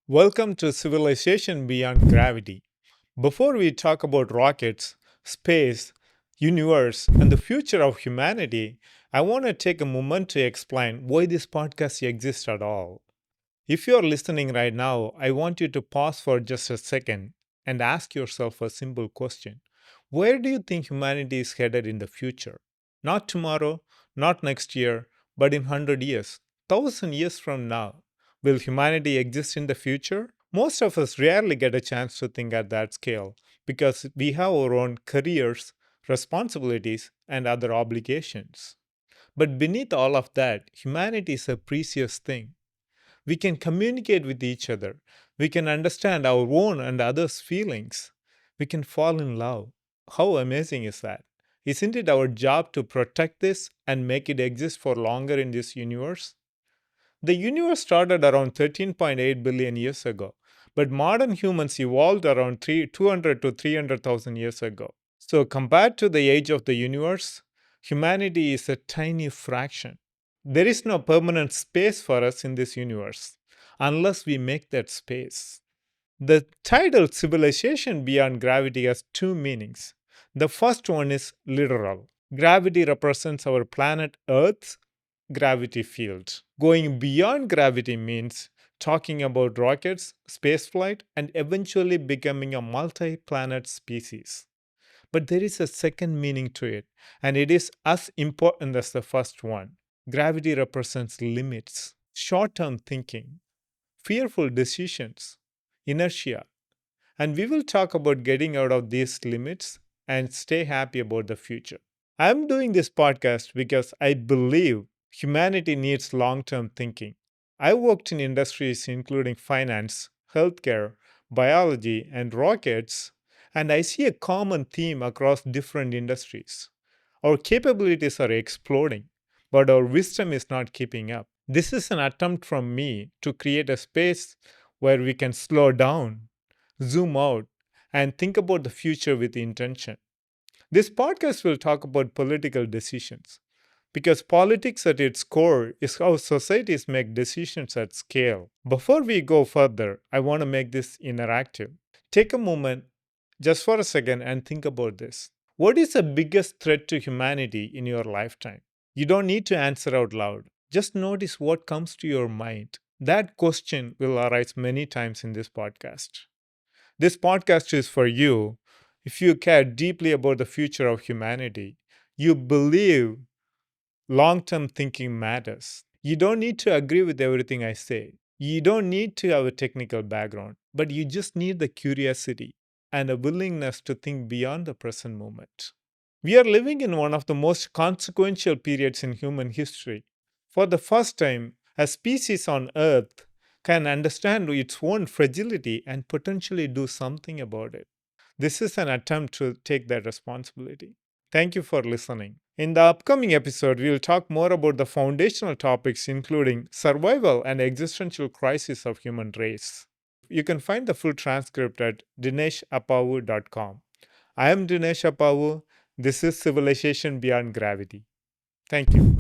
Welcome to Civilization Beyond Gravity. Before we talk about rockets, space, universe, and the future of humanity, I want to take a moment to explain why this podcast exists at all. If you are listening right now, I want you to pause for just a second and ask yourself a simple question. Where do you think humanity is headed in the future? Not tomorrow, not next year, but in 100 years, 1000 years from now. Will humanity exist in the future? Most of us rarely get a chance to think at that scale because we have our own careers, responsibilities, and other obligations. But beneath all of that, humanity is a precious thing. We can communicate with each other. We can understand our own and others' feelings. We can fall in love. How amazing is that? Isn't it our job to protect this and make it exist for longer in this universe? The universe started around 13.8 billion years ago, but modern humans evolved around 200 to 300,000 years ago. So, compared to the age of the universe, humanity is a tiny fraction. There is no permanent space for us in this universe unless we make that space. The title Civilization Beyond Gravity has two meanings. The first one is literal. Gravity represents our planet Earth's gravity field. Going beyond gravity means talking about rockets, spaceflight, and eventually becoming a multi planet species. But there is a second meaning to it, and it is as important as the first one. Gravity represents limits, short term thinking, fearful decisions, inertia. And we will talk about getting out of these limits and stay happy about the future. I'm doing this podcast because I believe humanity needs long term thinking. I worked in industries including finance, healthcare, biology, and rockets, and I see a common theme across different industries. Our capabilities are exploding, but our wisdom is not keeping up. This is an attempt from me to create a space where we can slow down, zoom out, and think about the future with intention. This podcast will talk about political decisions because politics at its core is how societies make decisions at scale. Before we go further, I want to make this interactive. Take a moment just for a second and think about this. What is the biggest threat to humanity in your lifetime? You don't need to answer out loud. Just notice what comes to your mind. That question will arise many times in this podcast. This podcast is for you if you care deeply about the future of humanity. You believe long term thinking matters. You don't need to agree with everything I say. You don't need to have a technical background, but you just need the curiosity and a willingness to think beyond the present moment. We are living in one of the most consequential periods in human history. For the first time, a species on Earth can understand its own fragility and potentially do something about it. This is an attempt to take that responsibility. Thank you for listening. In the upcoming episode, we will talk more about the foundational topics, including survival and existential crisis of human race. You can find the full transcript at dineshappavoo.com. I am Dinesh Appavoo. This is Civilization Beyond Gravity. Thank you.